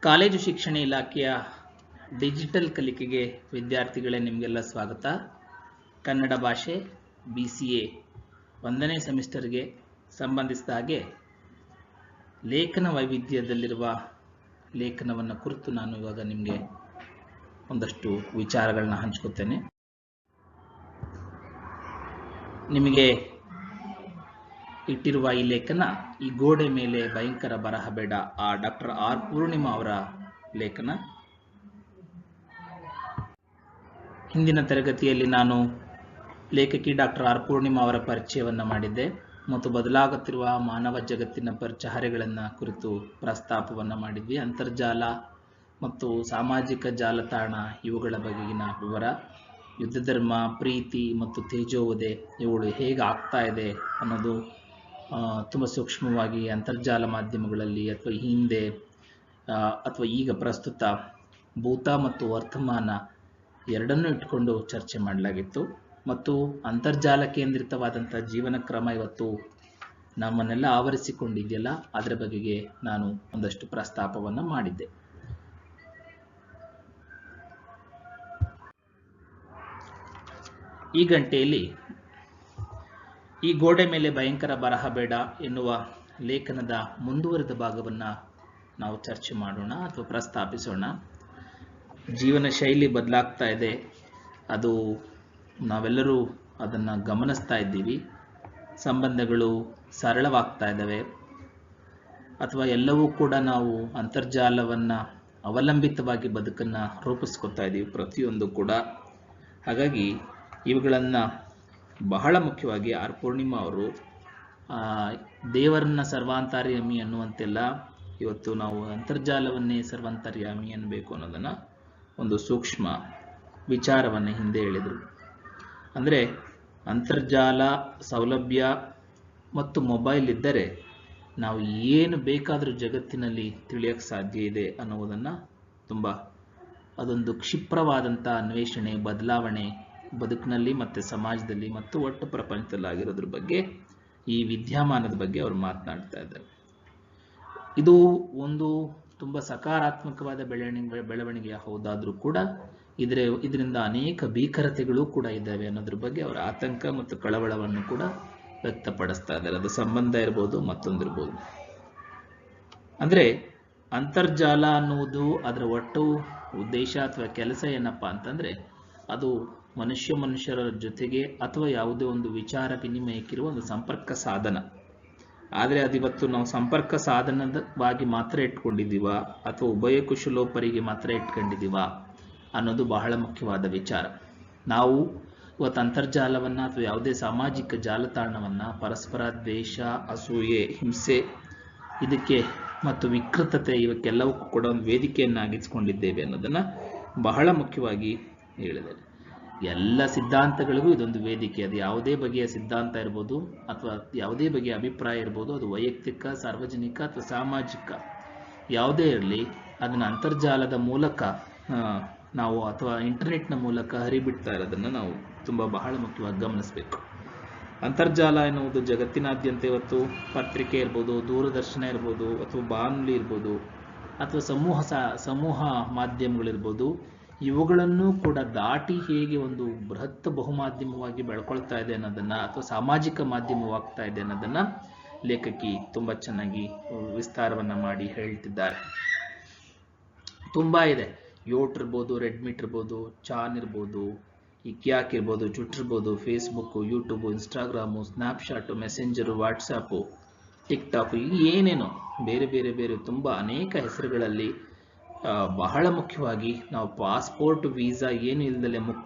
College ಶಿಕ್ಷಣ ಇಲಾಖೆಯ digital ಕಲಿಕೆಗೆ ವಿದ್ಯಾರ್ಥಿಗಳೇ ನಿಮಗೆಲ್ಲ ಸ್ವಾಗತ. ಕನ್ನಡ ಭಾಷೆ BCA 1ನೇ ಸೆಮಿಸ್ಟರ್ಗೆ ಸಂಬಂಧಿಸಿದ ಹಾಗೆ ಲೇಖನ ವೈವಿಧ್ಯದಲ್ಲಿರುವ ಲೇಖನವನ್ನು ಕುರಿತು ನಾನು ಇವಾಗ ನಿಮಗೆ ಒಂದಷ್ಟು ವಿಚಾರಗಳನ್ನ ಹಂಚ್ಕೊತೇನೆ. ನಿಮಗೆ ಇಟ್ಟಿರುವ ಈ ಲೇಖನ ಈ ಗೋಡೆ ಮೇಲೆ ಭಯಂಕರ ಬರಹ ಬೇಡ, ಡಾಕ್ಟರ್ R ಪೂರ್ಣಿಮಾ ಅವರ ಲೇಖನ. ಹಿಂದಿನ ತರಗತಿಯಲ್ಲಿ ನಾನು ಲೇಖಕಿ ಡಾಕ್ಟರ್ R ಪೂರ್ಣಿಮಾ ಅವರ ಪರಿಚಯವನ್ನು ಮಾಡಿದ್ದೆ ಮತ್ತು ಬದಲಾಗುತ್ತಿರುವ ಮಾನವ ಜಗತ್ತಿನ ಚಹರೆಗಳನ್ನು ಕುರಿತು ಪ್ರಸ್ತಾಪವನ್ನು ಮಾಡಿದ್ವಿ. ಅಂತರ್ಜಾಲ ಮತ್ತು ಸಾಮಾಜಿಕ ಜಾಲತಾಣ ಇವುಗಳ ಬಗೆಗಿನ ವಿವರ, ಯುದ್ಧ ಧರ್ಮ, ಪ್ರೀತಿ ಮತ್ತು ತೇಜೋವಧೆ ಇವುಗಳು ಹೇಗೆ ಆಗ್ತಾ ಇದೆ ಅನ್ನೋದು ತುಂಬ ಸೂಕ್ಷ್ಮವಾಗಿ ಅಂತರ್ಜಾಲ ಮಾಧ್ಯಮಗಳಲ್ಲಿ ಅಥವಾ ಹಿಂದೆ ಅಥವಾ ಈಗ ಪ್ರಸ್ತುತ ಭೂತ ಮತ್ತು ವರ್ತಮಾನ ಎರಡನ್ನೂ ಇಟ್ಕೊಂಡು ಚರ್ಚೆ ಮಾಡಲಾಗಿತ್ತು. ಮತ್ತು ಅಂತರ್ಜಾಲ ಕೇಂದ್ರಿತವಾದಂಥ ಜೀವನ ಕ್ರಮ ಇವತ್ತು ನಮ್ಮನ್ನೆಲ್ಲ ಆವರಿಸಿಕೊಂಡಿದೆಯಲ್ಲ, ಅದರ ಬಗೆಗೆ ನಾನು ಒಂದಷ್ಟು ಪ್ರಸ್ತಾಪವನ್ನು ಮಾಡಿದ್ದೆ. ಈ ಗಂಟೆಯಲ್ಲಿ ಈ ಗೋಡೆ ಮೇಲೆ ಭಯಂಕರ ಬರಹ ಬೇಡ ಎನ್ನುವ ಲೇಖನದ ಮುಂದುವರೆದ ಭಾಗವನ್ನು ನಾವು ಚರ್ಚೆ ಮಾಡೋಣ ಅಥವಾ ಪ್ರಸ್ತಾಪಿಸೋಣ. ಜೀವನ ಶೈಲಿ ಬದಲಾಗ್ತಾ ಇದೆ, ಅದು ನಾವೆಲ್ಲರೂ ಅದನ್ನು ಗಮನಿಸ್ತಾ ಇದ್ದೀವಿ. ಸಂಬಂಧಗಳು ಸರಳವಾಗ್ತಾ ಇದ್ದಾವೆ ಅಥವಾ ಎಲ್ಲವೂ ಕೂಡ ನಾವು ಅಂತರ್ಜಾಲವನ್ನು ಅವಲಂಬಿತವಾಗಿ ಬದುಕನ್ನು ರೂಪಿಸ್ಕೊತಾ ಇದ್ದೀವಿ, ಪ್ರತಿಯೊಂದು ಕೂಡ. ಹಾಗಾಗಿ ಇವುಗಳನ್ನು ಬಹಳ ಮುಖ್ಯವಾಗಿ R ಪೂರ್ಣಿಮಾ ಅವರು ದೇವರನ್ನ ಸರ್ವಾಂತರ್ಯಾಮಿ ಅನ್ನುವಂತೆಲ್ಲ ಇವತ್ತು ನಾವು ಅಂತರ್ಜಾಲವನ್ನೇ ಸರ್ವಾಂತರ್ಯಾಮಿ ಅನ್ನಬೇಕು ಅನ್ನೋದನ್ನು ಒಂದು ಸೂಕ್ಷ್ಮ ವಿಚಾರವನ್ನು ಹಿಂದೆ ಹೇಳಿದರು. ಅಂದರೆ ಅಂತರ್ಜಾಲ ಸೌಲಭ್ಯ ಮತ್ತು ಮೊಬೈಲ್ ಇದ್ದರೆ ನಾವು ಏನು ಬೇಕಾದರೂ ಜಗತ್ತಿನಲ್ಲಿ ತಿಳಿಯೋಕ್ಕೆ ಸಾಧ್ಯ ಇದೆ ಅನ್ನುವುದನ್ನು ತುಂಬ ಅದೊಂದು ಕ್ಷಿಪ್ರವಾದಂಥ ಅನ್ವೇಷಣೆ, ಬದಲಾವಣೆ ಬದುಕಿನಲ್ಲಿ ಮತ್ತು ಸಮಾಜದಲ್ಲಿ ಮತ್ತು ಒಟ್ಟು ಪ್ರಪಂಚದಲ್ಲಿ ಆಗಿರೋದ್ರ ಬಗ್ಗೆ, ಈ ವಿದ್ಯಮಾನದ ಬಗ್ಗೆ ಅವರು ಮಾತನಾಡ್ತಾ ಇದ್ದಾರೆ. ಇದು ಒಂದು ತುಂಬ ಸಕಾರಾತ್ಮಕವಾದ ಬೆಳವಣಿಗೆ ಹೌದಾದರೂ ಕೂಡ ಇದರಿಂದ ಅನೇಕ ಭೀಕರತೆಗಳು ಕೂಡ ಇದ್ದಾವೆ ಅನ್ನೋದ್ರ ಬಗ್ಗೆ ಅವರ ಆತಂಕ ಮತ್ತು ಕಳವಳವನ್ನು ಕೂಡ ವ್ಯಕ್ತಪಡಿಸ್ತಾ ಇದ್ದಾರೆ. ಅದು ಸಂಬಂಧ ಇರ್ಬೋದು, ಮತ್ತೊಂದಿರ್ಬೋದು. ಅಂದರೆ ಅಂತರ್ಜಾಲ ಅನ್ನುವುದು ಅದರ ಒಟ್ಟು ಉದ್ದೇಶ ಅಥವಾ ಕೆಲಸ ಏನಪ್ಪಾ ಅಂತಂದರೆ, ಅದು ಮನುಷ್ಯರ ಜೊತೆಗೆ ಅಥವಾ ಯಾವುದೇ ಒಂದು ವಿಚಾರ ವಿನಿಮಯಕ್ಕಿರುವ ಒಂದು ಸಂಪರ್ಕ ಸಾಧನ. ಆದರೆ ಅದಿವತ್ತು ನಾವು ಸಂಪರ್ಕ ಸಾಧನವಾಗಿ ಮಾತ್ರ ಇಟ್ಕೊಂಡಿದ್ದೀವ ಅಥವಾ ಉಭಯ ಕುಶಲೋಪರಿಗೆ ಮಾತ್ರ ಇಟ್ಕೊಂಡಿದ್ದೀವ ಅನ್ನೋದು ಬಹಳ ಮುಖ್ಯವಾದ ವಿಚಾರ. ನಾವು ಇವತ್ತು ಅಂತರ್ಜಾಲವನ್ನು ಅಥವಾ ಯಾವುದೇ ಸಾಮಾಜಿಕ ಜಾಲತಾಣವನ್ನು ಪರಸ್ಪರ ದ್ವೇಷ, ಅಸೂಯೆ, ಹಿಂಸೆ ಇದಕ್ಕೆ ಮತ್ತು ವಿಕೃತತೆ ಇವಕ್ಕೆಲ್ಲವಕ್ಕೂ ಕೂಡ ಒಂದು ವೇದಿಕೆಯನ್ನಾಗಿಸ್ಕೊಂಡಿದ್ದೇವೆ ಅನ್ನೋದನ್ನು ಬಹಳ ಮುಖ್ಯವಾಗಿ ಹೇಳಿದ್ದಾರೆ. ಎಲ್ಲ ಸಿದ್ಧಾಂತಗಳಿಗೂ ಇದೊಂದು ವೇದಿಕೆ. ಅದು ಯಾವುದೇ ಬಗೆಯ ಸಿದ್ಧಾಂತ ಇರ್ಬೋದು ಅಥವಾ ಯಾವುದೇ ಬಗೆಯ ಅಭಿಪ್ರಾಯ ಇರ್ಬೋದು, ಅದು ವೈಯಕ್ತಿಕ, ಸಾರ್ವಜನಿಕ ಅಥವಾ ಸಾಮಾಜಿಕ ಯಾವುದೇ ಇರಲಿ, ಅದನ್ನು ಅಂತರ್ಜಾಲದ ಮೂಲಕ ನಾವು ಅಥವಾ ಇಂಟರ್ನೆಟ್ನ ಮೂಲಕ ಹರಿಬಿಡ್ತಾ ಇರೋದನ್ನು ನಾವು ತುಂಬ ಬಹಳ ಮುಖ್ಯವಾಗಿ ಗಮನಿಸಬೇಕು. ಅಂತರ್ಜಾಲ ಎನ್ನುವುದು ಜಗತ್ತಿನಾದ್ಯಂತ ಇವತ್ತು ಪತ್ರಿಕೆ ಇರ್ಬೋದು, ದೂರದರ್ಶನ ಇರ್ಬೋದು, ಅಥವಾ ಬಾನುಲಿ ಇರ್ಬೋದು, ಅಥವಾ ಸಮೂಹ ಮಾಧ್ಯಮಗಳಿರ್ಬೋದು, ಇವುಗಳನ್ನು ಕೂಡ ದಾಟಿ ಹೇಗೆ ಒಂದು ಬೃಹತ್ ಬಹುಮಾಧ್ಯಮವಾಗಿ ಬೆಳ್ಕೊಳ್ತಾ ಇದೆ ಅನ್ನೋದನ್ನು ಅಥವಾ ಸಾಮಾಜಿಕ ಮಾಧ್ಯಮವಾಗ್ತಾ ಇದೆ ಅನ್ನೋದನ್ನು ಲೇಖಕಿ ತುಂಬ ಚೆನ್ನಾಗಿ ವಿಸ್ತಾರವನ್ನು ಮಾಡಿ ಹೇಳ್ತಿದ್ದಾರೆ. ತುಂಬ ಇದೆ. ಯೋಟ್ ಇರ್ಬೋದು, ರೆಡ್ಮಿಟ್ ಇರ್ಬೋದು, ಚಾನ್ ಇರ್ಬೋದು, ಇಕ್ಯಾಕ್ ಇರ್ಬೋದು, ಟ್ವಿಟರ್ ಇರ್ಬೋದು, Facebook, YouTube, Instagram, ಸ್ನ್ಯಾಪ್ಚಾಟು, messenger, WhatsApp, TikTok, ಏನೇನೋ ಬೇರೆ ಬೇರೆ ಬೇರೆ ತುಂಬ ಅನೇಕ ಹೆಸರುಗಳಲ್ಲಿ ಬಹಳ ಮುಖ್ಯವಾಗಿ ನಾವು ಪಾಸ್ಪೋರ್ಟ್, ವೀಸಾ ಏನು ಇಲ್ಲದಲೆ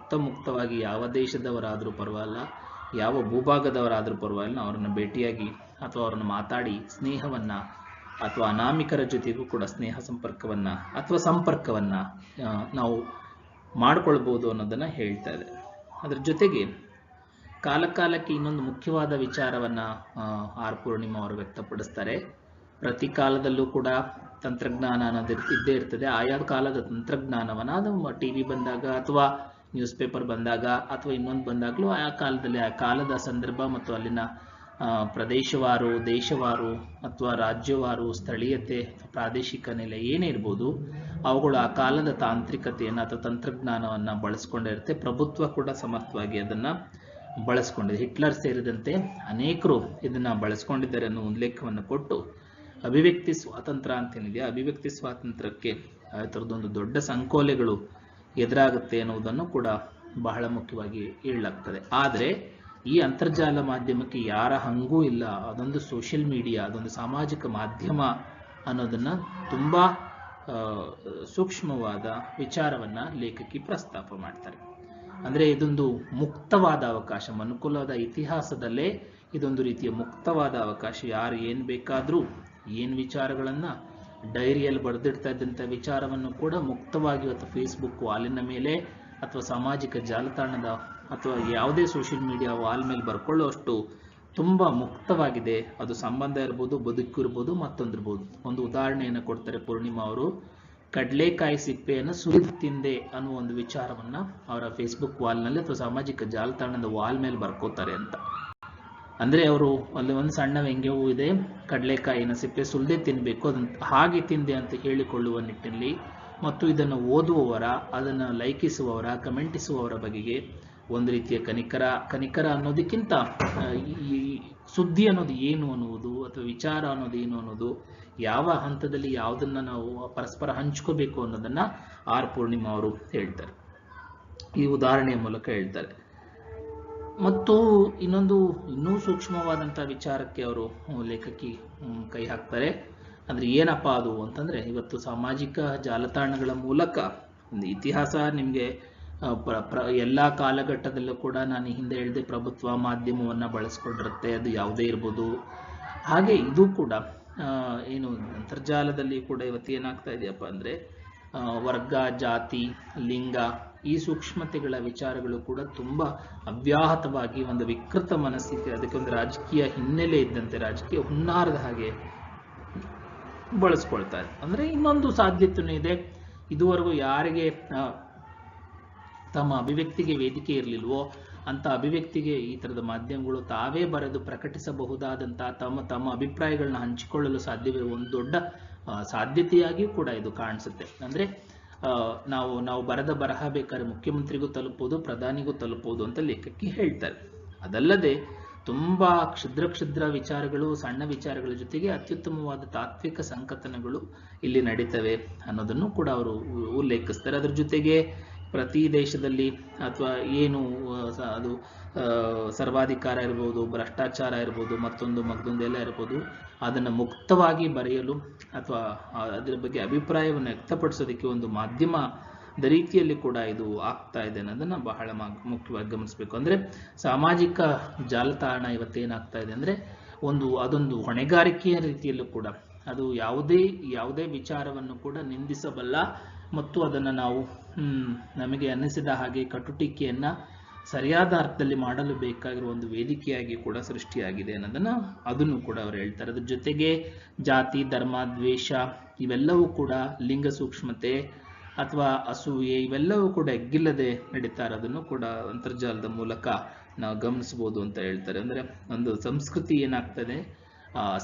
ಮುಕ್ತವಾಗಿ ಯಾವ ದೇಶದವರಾದರೂ ಪರವಾಗಿಲ್ಲ, ಯಾವ ಭೂಭಾಗದವರಾದರೂ ಪರವಾಗಿಲ್ಲ, ಅವರನ್ನು ಭೇಟಿಯಾಗಿ ಅಥವಾ ಅವರನ್ನು ಮಾತಾಡಿ ಸ್ನೇಹವನ್ನು ಅಥವಾ ಅನಾಮಿಕರ ಜೊತೆಗೂ ಕೂಡ ಸ್ನೇಹ ಸಂಪರ್ಕವನ್ನು ಅಥವಾ ಸಂಪರ್ಕವನ್ನು ನಾವು ಮಾಡಿಕೊಳ್ಬೋದು ಅನ್ನೋದನ್ನು ಹೇಳ್ತಾ ಇದೆ. ಅದರ ಜೊತೆಗೆ ಕಾಲಕಾಲಕ್ಕೆ ಇನ್ನೊಂದು ಮುಖ್ಯವಾದ ವಿಚಾರವನ್ನು R ಪೂರ್ಣಿಮಾ ಅವರು ವ್ಯಕ್ತಪಡಿಸ್ತಾರೆ. ಪ್ರತಿ ಕಾಲದಲ್ಲೂ ಕೂಡ ತಂತ್ರಜ್ಞಾನ ಅನ್ನೋದು ಇದ್ದೇ ಇರ್ತದೆ. ಆಯಾ ಕಾಲದ ತಂತ್ರಜ್ಞಾನವನ್ನು ಅದು TV ಬಂದಾಗ ಅಥವಾ ನ್ಯೂಸ್ ಪೇಪರ್ ಬಂದಾಗ ಅಥವಾ ಇನ್ನೊಂದು ಬಂದಾಗಲೂ ಆಯಾ ಕಾಲದಲ್ಲಿ ಆ ಕಾಲದ ಸಂದರ್ಭ ಮತ್ತು ಅಲ್ಲಿನ ಪ್ರದೇಶವಾರು, ದೇಶವಾರು ಅಥವಾ ರಾಜ್ಯವಾರು, ಸ್ಥಳೀಯತೆ, ಪ್ರಾದೇಶಿಕ ನೆಲೆ ಏನೇ ಇರ್ಬೋದು, ಅವುಗಳು ಆ ಕಾಲದ ತಾಂತ್ರಿಕತೆಯನ್ನು ಅಥವಾ ತಂತ್ರಜ್ಞಾನವನ್ನು ಬಳಸ್ಕೊಂಡಿರುತ್ತೆ. ಪ್ರಭುತ್ವ ಕೂಡ ಸಮರ್ಥವಾಗಿ ಅದನ್ನು ಬಳಸ್ಕೊಂಡಿದೆ. ಹಿಟ್ಲರ್ ಸೇರಿದಂತೆ ಅನೇಕರು ಇದನ್ನು ಬಳಸ್ಕೊಂಡಿದ್ದಾರೆ ಅನ್ನೋ ಉಲ್ಲೇಖವನ್ನು ಕೊಟ್ಟು, ಅಭಿವ್ಯಕ್ತಿ ಸ್ವಾತಂತ್ರ್ಯ ಅಂತೇನಿದೆ, ಅಭಿವ್ಯಕ್ತಿ ಸ್ವಾತಂತ್ರ್ಯಕ್ಕೆ ಥರದೊಂದು ದೊಡ್ಡ ಸಂಕೋಲೆಗಳು ಎದುರಾಗುತ್ತೆ ಅನ್ನೋದನ್ನು ಕೂಡ ಬಹಳ ಮುಖ್ಯವಾಗಿ ಹೇಳಲಾಗ್ತದೆ. ಆದರೆ ಈ ಅಂತರ್ಜಾಲ ಮಾಧ್ಯಮಕ್ಕೆ ಯಾರ ಹಂಗೂ ಇಲ್ಲ, ಅದೊಂದು ಸೋಷಿಯಲ್ ಮೀಡಿಯಾ, ಅದೊಂದು ಸಾಮಾಜಿಕ ಮಾಧ್ಯಮ ಅನ್ನೋದನ್ನು ತುಂಬ ಸೂಕ್ಷ್ಮವಾದ ವಿಚಾರವನ್ನು ಲೇಖಕಿ ಪ್ರಸ್ತಾಪ ಮಾಡ್ತಾರೆ. ಅಂದರೆ ಇದೊಂದು ಮುಕ್ತವಾದ ಅವಕಾಶ, ಮನುಕುಲದ ಇತಿಹಾಸದಲ್ಲೇ ಇದೊಂದು ರೀತಿಯ ಮುಕ್ತವಾದ ಅವಕಾಶ. ಯಾರು ಏನು ಬೇಕಾದರೂ ಏನು ವಿಚಾರಗಳನ್ನು ಡೈರಿಯಲ್ಲಿ ಬರೆದಿಡ್ತಾ ಇದ್ದಂಥ ವಿಚಾರವನ್ನು ಕೂಡ ಮುಕ್ತವಾಗಿ ಇವತ್ತು ಫೇಸ್ಬುಕ್ ವಾಲಿನ ಮೇಲೆ ಅಥವಾ ಸಾಮಾಜಿಕ ಜಾಲತಾಣದ ಅಥವಾ ಯಾವುದೇ ಸೋಷಿಯಲ್ ಮೀಡಿಯಾ ವಾಲ್ ಮೇಲೆ ಬರ್ಕೊಳ್ಳುವಷ್ಟು ತುಂಬ ಮುಕ್ತವಾಗಿದೆ. ಅದು ಸಂಬಂಧ ಇರ್ಬೋದು, ಬದುಕು ಇರ್ಬೋದು, ಮತ್ತೊಂದಿರ್ಬೋದು. ಒಂದು ಉದಾಹರಣೆಯನ್ನು ಕೊಡ್ತಾರೆ ಪೂರ್ಣಿಮಾ ಅವರು. ಕಡಲೆಕಾಯಿ ಸಿಪ್ಪೆಯನ್ನು ಸುರಿದು ತಿಂದೆ ಅನ್ನುವ ಒಂದು ವಿಚಾರವನ್ನು ಅವರ ಫೇಸ್ಬುಕ್ ವಾಲ್ನಲ್ಲಿ ಅಥವಾ ಸಾಮಾಜಿಕ ಜಾಲತಾಣದ ವಾಲ್ ಮೇಲೆ ಬರ್ಕೋತಾರೆ ಅಂತ. ಅಂದರೆ ಅವರು ಅಲ್ಲಿ ಒಂದು ಸಣ್ಣ ವ್ಯಂಗ್ಯವೂ ಇದೆ, ಕಡಲೆಕಾಯಿನ ಸಿಪ್ಪೆ ಸುಲಿದೇ ತಿನ್ನಬೇಕು, ಅದನ್ನು ಹಾಗೆ ತಿಂದೆ ಅಂತ ಹೇಳಿಕೊಳ್ಳುವ ನಿಟ್ಟಿನಲ್ಲಿ, ಮತ್ತು ಇದನ್ನು ಓದುವವರ, ಅದನ್ನು ಲೈಕಿಸುವವರ, ಕಮೆಂಟಿಸುವವರ ಬಗೆಗೆ ಒಂದು ರೀತಿಯ ಕನಿಕರ ಅನ್ನೋದಕ್ಕಿಂತ ಈ ಸುದ್ದಿ ಅನ್ನೋದು ಏನು ಅನ್ನುವುದು ಅಥವಾ ವಿಚಾರ ಅನ್ನೋದು ಏನು ಅನ್ನೋದು, ಯಾವ ಹಂತದಲ್ಲಿ ಯಾವುದನ್ನು ನಾವು ಪರಸ್ಪರ ಹಂಚ್ಕೋಬೇಕು ಅನ್ನೋದನ್ನು ಆರ್ ಪೂರ್ಣಿಮಾ ಅವರು ಹೇಳ್ತಾರೆ, ಈ ಉದಾಹರಣೆಯ ಮೂಲಕ ಹೇಳ್ತಾರೆ. ಮತ್ತು ಇನ್ನೂ ಸೂಕ್ಷ್ಮವಾದಂಥ ವಿಚಾರಕ್ಕೆ ಅವರು ಲೇಖಕಿ ಕೈ ಹಾಕ್ತಾರೆ. ಅಂದರೆ ಏನಪ್ಪ ಅದು ಅಂತಂದರೆ, ಇವತ್ತು ಸಾಮಾಜಿಕ ಜಾಲತಾಣಗಳ ಮೂಲಕ ಒಂದು ಇತಿಹಾಸ ನಿಮಗೆ ಎಲ್ಲ ಕಾಲಘಟ್ಟದಲ್ಲೂ ಕೂಡ ನಾನು ಹಿಂದೆ ಹೇಳಿದೆ ಪ್ರಭುತ್ವ ಮಾಧ್ಯಮವನ್ನು ಬಳಸ್ಕೊಂಡಿರುತ್ತೆ, ಅದು ಯಾವುದೇ ಇರ್ಬೋದು. ಹಾಗೆ ಇದು ಕೂಡ ಏನು ಅಂತರ್ಜಾಲದಲ್ಲಿ ಕೂಡ ಇವತ್ತು ಏನಾಗ್ತಾ ಇದೆಯಪ್ಪ ಅಂದರೆ, ವರ್ಗ, ಜಾತಿ, ಲಿಂಗ ಈ ಸೂಕ್ಷ್ಮತೆಗಳ ವಿಚಾರಗಳು ಕೂಡ ತುಂಬ ಅವ್ಯಾಹತವಾಗಿ ಒಂದು ವಿಕೃತ ಮನಸ್ಥಿತಿ, ಅದಕ್ಕೆ ಒಂದು ರಾಜಕೀಯ ಹಿನ್ನೆಲೆ ಇದ್ದಂತೆ, ರಾಜಕೀಯ ಹುನ್ನಾರದ ಹಾಗೆ ಬಳಸ್ಕೊಳ್ತಾರೆ. ಅಂದರೆ ಇನ್ನೊಂದು ಸಾಧ್ಯತೆಯೂ ಇದೆ, ಇದುವರೆಗೂ ಯಾರಿಗೆ ತಮ್ಮ ಅಭಿವ್ಯಕ್ತಿಗೆ ವೇದಿಕೆ ಇರಲಿಲ್ವೋ ಅಂತ ಅಭಿವ್ಯಕ್ತಿಗೆ ಈ ಥರದ ಮಾಧ್ಯಮಗಳು ತಾವೇ ಬರೆದು ಪ್ರಕಟಿಸಬಹುದಾದಂಥ ತಮ್ಮ ಅಭಿಪ್ರಾಯಗಳನ್ನ ಹಂಚಿಕೊಳ್ಳಲು ಸಾಧ್ಯವಿರುವ ಒಂದು ದೊಡ್ಡ ಸಾಧ್ಯತೆಯಾಗಿಯೂ ಕೂಡ ಇದು ಕಾಣಿಸುತ್ತೆ. ಅಂದರೆ ನಾವು ಬರೆದ ಬರಹ ಬೇಕಾದ್ರೆ ಮುಖ್ಯಮಂತ್ರಿಗೂ ತಲುಪೋದು, ಪ್ರಧಾನಿಗೂ ತಲುಪೋದು ಅಂತ ಲೇಖಕಿ ಹೇಳ್ತಾರೆ. ಅದಲ್ಲದೆ ತುಂಬ ಕ್ಷುದ್ರ ವಿಚಾರಗಳು, ಸಣ್ಣ ವಿಚಾರಗಳ ಜೊತೆಗೆ ಅತ್ಯುತ್ತಮವಾದ ತಾತ್ವಿಕ ಸಂಕಥನಗಳು ಇಲ್ಲಿ ನಡೀತವೆ ಅನ್ನೋದನ್ನು ಕೂಡ ಅವರು ಉಲ್ಲೇಖಿಸ್ತಾರೆ. ಅದ್ರ ಜೊತೆಗೆ ಪ್ರತಿ ದೇಶದಲ್ಲಿ ಅಥವಾ ಏನು ಅದು ಸರ್ವಾಧಿಕಾರ ಇರ್ಬೋದು, ಭ್ರಷ್ಟಾಚಾರ ಇರ್ಬೋದು, ಮತ್ತೊಂದೆಲ್ಲ ಇರ್ಬೋದು, ಅದನ್ನು ಮುಕ್ತವಾಗಿ ಬರೆಯಲು ಅಥವಾ ಅದರ ಬಗ್ಗೆ ಅಭಿಪ್ರಾಯವನ್ನು ವ್ಯಕ್ತಪಡಿಸೋದಕ್ಕೆ ಒಂದು ಮಾಧ್ಯಮದ ರೀತಿಯಲ್ಲಿ ಕೂಡ ಇದು ಆಗ್ತಾ ಇದೆ ಅನ್ನೋದನ್ನು ಬಹಳ ಮುಖ್ಯವಾಗಿ ಗಮನಿಸಬೇಕು. ಅಂದರೆ ಸಾಮಾಜಿಕ ಜಾಲತಾಣ ಇವತ್ತೇನಾಗ್ತಾ ಇದೆ ಅಂದರೆ ಅದೊಂದು ಹೊಣೆಗಾರಿಕೆಯ ರೀತಿಯಲ್ಲೂ ಕೂಡ ಅದು ಯಾವುದೇ ವಿಚಾರವನ್ನು ಕೂಡ ನಿಂದಿಸಬಲ್ಲ ಮತ್ತು ಅದನ್ನು ನಾವು ನಮಗೆ ಅನ್ನಿಸಿದ ಹಾಗೆ ಕಟುಟೀಕೆಯನ್ನು ಸರಿಯಾದ ಅರ್ಥದಲ್ಲಿ ಮಾಡಲು ಬೇಕಾಗಿರುವ ಒಂದು ವೇದಿಕೆಯಾಗಿ ಕೂಡ ಸೃಷ್ಟಿಯಾಗಿದೆ ಅದನ್ನು ಕೂಡ ಅವರು ಹೇಳ್ತಾರೆ. ಅದ್ರ ಜೊತೆಗೆ ಜಾತಿ, ಧರ್ಮ, ದ್ವೇಷ ಇವೆಲ್ಲವೂ ಕೂಡ, ಲಿಂಗ ಸೂಕ್ಷ್ಮತೆ ಅಥವಾ ಅಸೂಯೆ ಇವೆಲ್ಲವೂ ಕೂಡ ಎಗ್ಗಿಲ್ಲದೆ ನಡೀತಾ ಇರೋದನ್ನು ಕೂಡ ಅಂತರ್ಜಾಲದ ಮೂಲಕ ನಾವು ಗಮನಿಸಬಹುದು ಅಂತ ಹೇಳ್ತಾರೆ. ಅಂದರೆ ಒಂದು ಸಂಸ್ಕೃತಿ ಏನಾಗ್ತದೆ,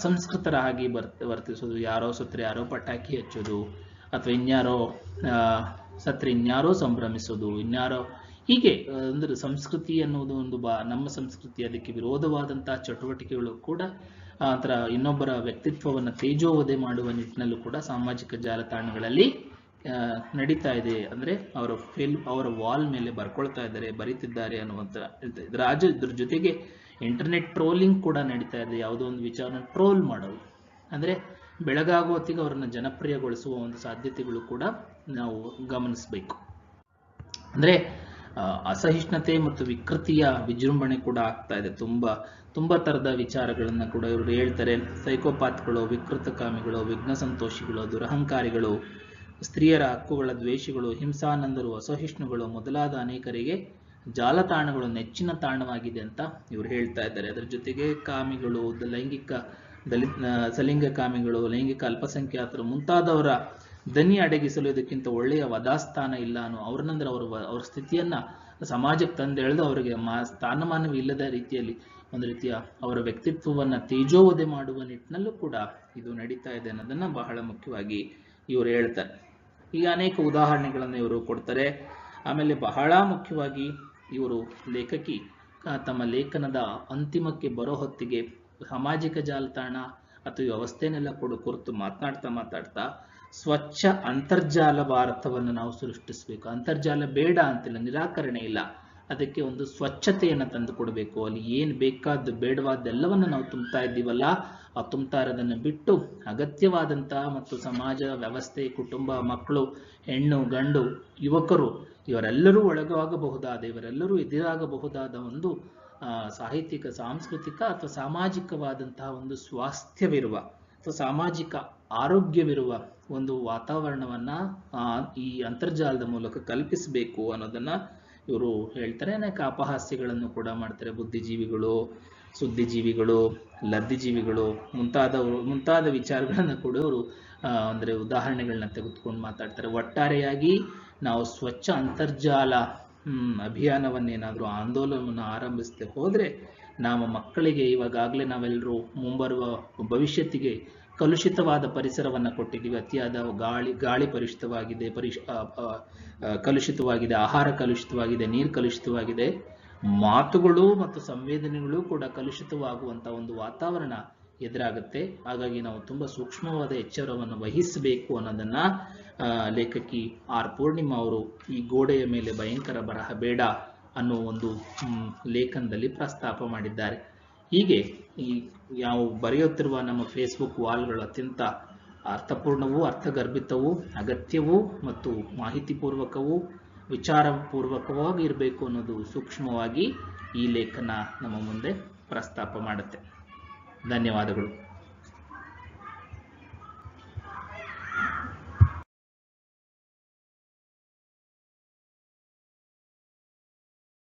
ಸಂಸ್ಕೃತರ ಹಾಗೆ ವರ್ತಿಸೋದು, ಯಾರೋ ಸತ್ರೆ ಯಾರೋ ಪಟಾಕಿ ಹಚ್ಚೋದು, ಅಥವಾ ಇನ್ಯಾರೋ ಸತ್ರೆ ಇನ್ಯಾರೋ ಸಂಭ್ರಮಿಸೋದು, ಇನ್ಯಾರೋ ಹೀಗೆ. ಅಂದರೆ ಸಂಸ್ಕೃತಿ ಅನ್ನೋದು ನಮ್ಮ ಸಂಸ್ಕೃತಿ, ಅದಕ್ಕೆ ವಿರೋಧವಾದಂತಹ ಚಟುವಟಿಕೆಗಳು ಕೂಡ ಆತರ ಇನ್ನೊಬ್ಬರ ವ್ಯಕ್ತಿತ್ವವನ್ನು ತೇಜೋವಧೆ ಮಾಡುವ ನಿಟ್ಟಿನಲ್ಲೂ ಕೂಡ ಸಾಮಾಜಿಕ ಜಾಲತಾಣಗಳಲ್ಲಿ ನಡೀತಾ ಇದೆ. ಅಂದರೆ ಅವರ ವಾಲ್ ಮೇಲೆ ಬರ್ಕೊಳ್ತಾ ಇದ್ದಾರೆ, ಬರೀತಿದ್ದಾರೆ ಅನ್ನುವಂಥ ಇದ್ರ ಜೊತೆಗೆ ಇಂಟರ್ನೆಟ್ ಟ್ರೋಲಿಂಗ್ ಕೂಡ ನಡೀತಾ ಇದೆ. ಯಾವುದೋ ಒಂದು ವಿಚಾರನ ಟ್ರೋಲ್ ಮಾಡೋದು, ಅಂದರೆ ಬೆಳಗಾಗುವ ಹೊತ್ತಿಗೆ ಅವರನ್ನು ಜನಪ್ರಿಯಗೊಳಿಸುವ ಒಂದು ಸಾಧ್ಯತೆಗಳು ಕೂಡ ನಾವು ಗಮನಿಸಬೇಕು. ಅಂದರೆ ಅಸಹಿಷ್ಣುತೆ ಮತ್ತು ವಿಕೃತಿಯ ವಿಜೃಂಭಣೆ ಕೂಡ ಆಗ್ತಾ ಇದೆ. ತುಂಬ ಥರದ ವಿಚಾರಗಳನ್ನು ಕೂಡ ಇವರು ಹೇಳ್ತಾರೆ. ಸೈಕೋಪಾತ್ಗಳು, ವಿಕೃತಕಾಮಿಗಳು, ವಿಘ್ನ ಸಂತೋಷಿಗಳು, ದುರಹಂಕಾರಿಗಳು, ಸ್ತ್ರೀಯರ ಹಕ್ಕುಗಳ ದ್ವೇಷಿಗಳು, ಹಿಂಸಾನಂದರು, ಅಸಹಿಷ್ಣುಗಳು ಮೊದಲಾದ ಅನೇಕರಿಗೆ ಜಾಲತಾಣಗಳು ನೆಚ್ಚಿನ ತಾಣವಾಗಿದೆ ಅಂತ ಇವರು ಹೇಳ್ತಾ ಇದ್ದಾರೆ. ಅದರ ಜೊತೆಗೆ ಕಾಮಿಗಳು, ಸಲಿಂಗ ಕಾಮಿಗಳು, ಲೈಂಗಿಕ ಅಲ್ಪಸಂಖ್ಯಾತರು ಮುಂತಾದವರ ದನಿ ಅಡಗಿಸಲು ಇದಕ್ಕಿಂತ ಒಳ್ಳೆಯ ವದಾಸ್ಥಾನ ಇಲ್ಲ ಅನ್ನೋ ಅವ್ರ ಸ್ಥಿತಿಯನ್ನ ಸಮಾಜಕ್ಕೆ ತಂದೆಳೆದು ಅವರಿಗೆ ಸ್ಥಾನಮಾನವೇ ಇಲ್ಲದ ರೀತಿಯಲ್ಲಿ ಒಂದು ರೀತಿಯ ಅವರ ವ್ಯಕ್ತಿತ್ವವನ್ನು ತೇಜೋವಧೆ ಮಾಡುವ ನಿಟ್ಟಿನಲ್ಲೂ ಕೂಡ ಇದು ನಡೀತಾ ಇದೆ ಅನ್ನೋದನ್ನ ಬಹಳ ಮುಖ್ಯವಾಗಿ ಇವರು ಹೇಳ್ತಾರೆ. ಈಗ ಅನೇಕ ಉದಾಹರಣೆಗಳನ್ನು ಇವರು ಕೊಡ್ತಾರೆ. ಆಮೇಲೆ ಬಹಳ ಮುಖ್ಯವಾಗಿ ಇವರು ಲೇಖಕಿ ತಮ್ಮ ಲೇಖನದ ಅಂತಿಮಕ್ಕೆ ಬರೋ ಹೊತ್ತಿಗೆ ಸಾಮಾಜಿಕ ಜಾಲತಾಣ ಅಥವಾ ವ್ಯವಸ್ಥೆನೆಲ್ಲ ಕುರಿತು ಮಾತನಾಡ್ತಾ ಸ್ವಚ್ಛ ಅಂತರ್ಜಾಲ ಭಾರತವನ್ನು ನಾವು ಸೃಷ್ಟಿಸಬೇಕು. ಅಂತರ್ಜಾಲ ಬೇಡ ಅಂತಿಲ್ಲ, ನಿರಾಕರಣೆ ಇಲ್ಲ, ಅದಕ್ಕೆ ಒಂದು ಸ್ವಚ್ಛತೆಯನ್ನು ತಂದು ಕೊಡಬೇಕು. ಅಲ್ಲಿ ಏನು ಬೇಕಾದ್ದು ಬೇಡವಾದ್ದೆಲ್ಲವನ್ನು ನಾವು ತುಂಬ್ತಾ ಇದ್ದೀವಲ್ಲ, ಆ ತುಂಬ್ತಾ ಇರೋದನ್ನು ಬಿಟ್ಟು ಅಗತ್ಯವಾದಂತಹ ಮತ್ತು ಸಮಾಜ ವ್ಯವಸ್ಥೆ, ಕುಟುಂಬ, ಮಕ್ಕಳು, ಹೆಣ್ಣು ಗಂಡು, ಯುವಕರು ಇವರೆಲ್ಲರೂ ಒಳಗಾಗಬಹುದಾದ, ಇವರೆಲ್ಲರೂ ಎದುರಾಗಬಹುದಾದ ಒಂದು ಸಾಹಿತ್ಯಿಕ, ಸಾಂಸ್ಕೃತಿಕ ಅಥವಾ ಸಾಮಾಜಿಕವಾದಂತಹ ಒಂದು ಸ್ವಾಸ್ಥ್ಯವಿರುವ ಅಥವಾ ಸಾಮಾಜಿಕ ಆರೋಗ್ಯವಿರುವ ಒಂದು ವಾತಾವರಣವನ್ನ ಈ ಅಂತರ್ಜಾಲದ ಮೂಲಕ ಕಲ್ಪಿಸಬೇಕು ಅನ್ನೋದನ್ನ ಇವರು ಹೇಳ್ತಾರೆ. ಅನೇಕ ಅಪಹಾಸ್ಯಗಳನ್ನು ಕೂಡ ಮಾಡ್ತಾರೆ. ಬುದ್ಧಿಜೀವಿಗಳು, ಸುದ್ದಿಜೀವಿಗಳು, ಲಬ್ಧಿಜೀವಿಗಳು ಮುಂತಾದ ವಿಚಾರಗಳನ್ನು ಕೂಡ ಅವರು ಅಂದರೆ ಉದಾಹರಣೆಗಳನ್ನ ತೆಗೆದುಕೊಂಡು ಮಾತಾಡ್ತಾರೆ. ಒಟ್ಟಾರೆಯಾಗಿ ನಾವು ಸ್ವಚ್ಛ ಅಂತರ್ಜಾಲ ಅಭಿಯಾನವನ್ನೇನಾದರೂ ಆಂದೋಲನವನ್ನು ಆರಂಭಿಸದೆ ಹೋದರೆ ನಾವು ಮಕ್ಕಳಿಗೆ ಇವಾಗಲೇ ನಾವೆಲ್ಲರೂ ಮುಂಬರುವ ಭವಿಷ್ಯತ್ತಿಗೆ ಕಲುಷಿತವಾದ ಪರಿಸರವನ್ನು ಕೊಟ್ಟಿದ್ದೀವಿ. ಅತಿಯಾದ ಗಾಳಿ ಕಲುಷಿತವಾಗಿದೆ, ಕಲುಷಿತವಾಗಿದೆ, ಆಹಾರ ಕಲುಷಿತವಾಗಿದೆ, ನೀರು ಕಲುಷಿತವಾಗಿದೆ, ಮಾತುಗಳು ಮತ್ತು ಸಂವೇದನೆಗಳು ಕೂಡ ಕಲುಷಿತವಾಗುವಂಥ ಒಂದು ವಾತಾವರಣ ಎದುರಾಗುತ್ತೆ. ಹಾಗಾಗಿ ನಾವು ತುಂಬ ಸೂಕ್ಷ್ಮವಾದ ಎಚ್ಚರವನ್ನು ವಹಿಸಬೇಕು ಅನ್ನೋದನ್ನ ಲೇಖಕಿ ಆರ್ ಪೂರ್ಣಿಮಾ ಅವರು ಈ ಗೋಡೆಯ ಮೇಲೆ ಭಯಂಕರ ಬರಹ ಬೇಡ ಅನ್ನೋ ಒಂದು ಲೇಖನದಲ್ಲಿ ಪ್ರಸ್ತಾಪ ಮಾಡಿದ್ದಾರೆ. ಹೀಗೆ ಈ ನಾವು ಬರೆಯುತ್ತಿರುವ ನಮ್ಮ ಫೇಸ್ಬುಕ್ ವಾಲ್ಗಳು ಅತ್ಯಂತ ಅರ್ಥಪೂರ್ಣವೂ, ಅರ್ಥಗರ್ಭಿತವೂ, ಅಗತ್ಯವೂ ಮತ್ತು ಮಾಹಿತಿಪೂರ್ವಕವೂ, ವಿಚಾರಪೂರ್ವಕವಾಗಿ ಇರಬೇಕು ಅನ್ನೋದು ಸೂಕ್ಷ್ಮವಾಗಿ ಈ ಲೇಖನ ನಮ್ಮ ಮುಂದೆ ಪ್ರಸ್ತಾಪ ಮಾಡುತ್ತೆ. ಧನ್ಯವಾದಗಳು.